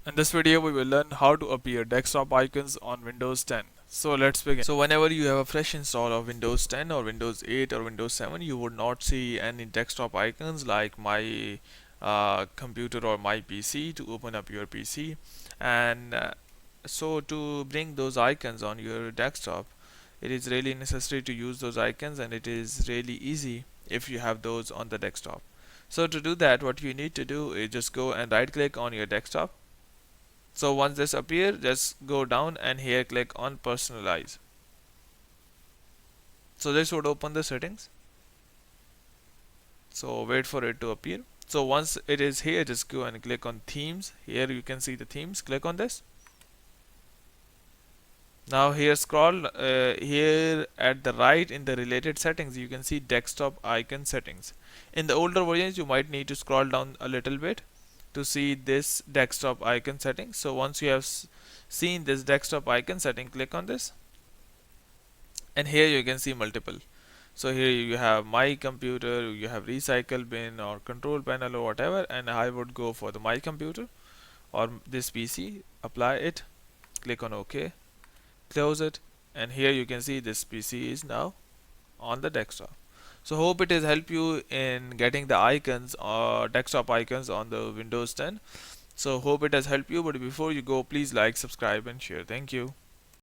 In this video, we will learn how to appear desktop icons on Windows 10. So let's begin. So whenever you have a fresh install of Windows 10 or Windows 8 or Windows 7, you would not see any desktop icons like my computer or my PC to open up your PC. And so to bring those icons on your desktop, it is really necessary to use those icons, and it is really easy if you have those on the desktop. So to do that, what you need to do is just go and right click on your desktop. So once this appear, just go down and here click on personalize. So this would open the settings. So wait for it to appear. So once it is here, just go and click on themes. Here you can see the themes. Click on this. Now here scroll here at the right in the related settings, you can see desktop icon settings. In the older versions, you might need to scroll down a little bit to see this desktop icon setting. So once you have seen this desktop icon setting, click on this, and here you can see multiple. So here you have my computer, you have recycle bin or control panel or whatever, and I would go for the my computer or this PC, apply it, click on OK, close it, and here you can see this PC is now on the desktop. So hope it has helped you in getting the icons or desktop icons on the Windows 10. So hope it has helped you, but before you go, please like, subscribe and share. Thank you.